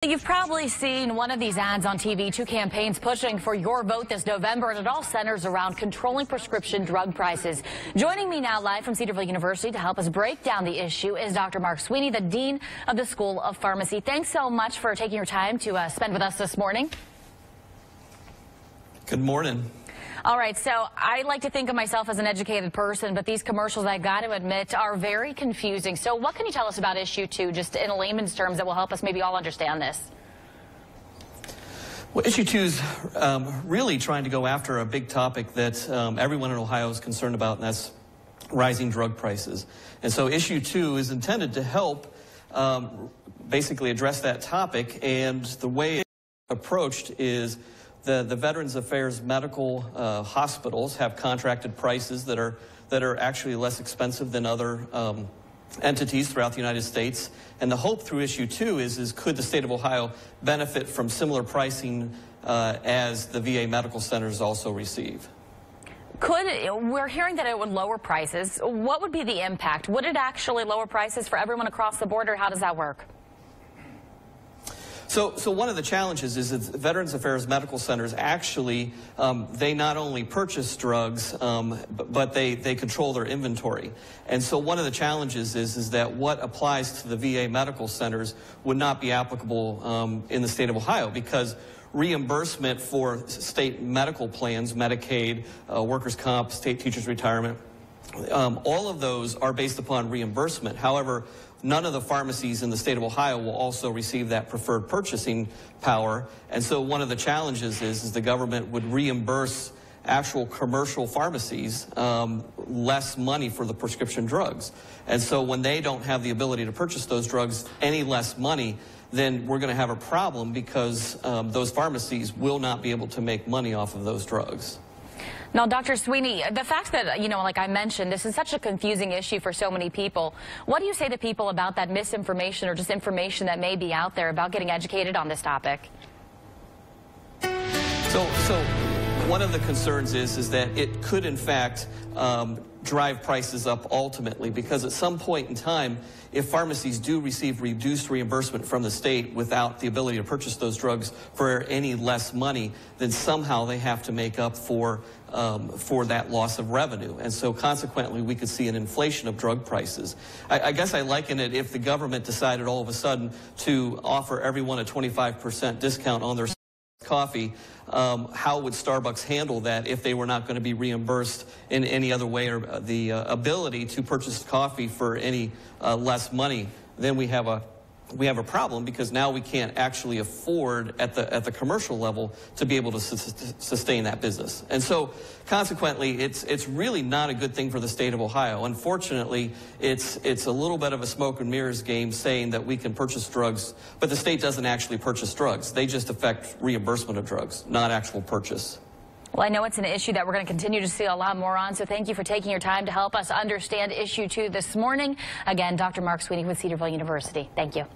You've probably seen one of these ads on TV, two campaigns pushing for your vote this November, and it all centers around controlling prescription drug prices. Joining me now live from Cedarville University to help us break down the issue is Dr. Marc Sweeney, the Dean of the School of Pharmacy. Thanks so much for taking your time to spend with us this morning. Good morning. All right, so I like to think of myself as an educated person, but these commercials, I got to admit, are very confusing. So what can you tell us about issue 2, just in layman's terms, that will help us maybe all understand this? Well, issue 2 is really trying to go after a big topic that everyone in Ohio is concerned about, and that's rising drug prices. And so issue 2 is intended to help basically address that topic, and the way it's approached is the Veterans Affairs medical hospitals have contracted prices that are actually less expensive than other entities throughout the United States. And the hope through issue 2 is could the state of Ohio benefit from similar pricing as the VA medical centers also receive? We're hearing that it would lower prices. What would be the impact? Would it actually lower prices for everyone across the board, or how does that work? So one of the challenges is that Veterans Affairs medical centers actually, they not only purchase drugs, but they control their inventory. And so one of the challenges is that what applies to the VA medical centers would not be applicable in the state of Ohio, because reimbursement for state medical plans, Medicaid, workers' comp, state teachers' retirement, all of those are based upon reimbursement. However, none of the pharmacies in the state of Ohio will also receive that preferred purchasing power. And so one of the challenges is the government would reimburse actual commercial pharmacies less money for the prescription drugs. And so when they don't have the ability to purchase those drugs any less money, then we're going to have a problem, because those pharmacies will not be able to make money off of those drugs. Now, Dr. Sweeney, the fact that, like I mentioned, this is such a confusing issue for so many people, what do you say to people about that misinformation or just information that may be out there about getting educated on this topic? So one of the concerns is that it could, in fact, drive prices up ultimately, because at some point in time, if pharmacies do receive reduced reimbursement from the state without the ability to purchase those drugs for any less money, then somehow they have to make up for that loss of revenue. And so consequently, we could see an inflation of drug prices. I guess I liken it if the government decided all of a sudden to offer everyone a 25% discount on their coffee. How would Starbucks handle that if they were not going to be reimbursed in any other way, or the ability to purchase coffee for any less money? Then we have a problem, because now we can't actually afford at the commercial level to be able to sustain that business. And so consequently, it's really not a good thing for the state of Ohio. Unfortunately, it's a little bit of a smoke and mirrors game, saying that we can purchase drugs, but the state doesn't actually purchase drugs. They just affect reimbursement of drugs, not actual purchase. Well, I know it's an issue that we're going to continue to see a lot more on, so thank you for taking your time to help us understand issue 2 this morning. Again, Dr. Marc Sweeney with Cedarville University. Thank you.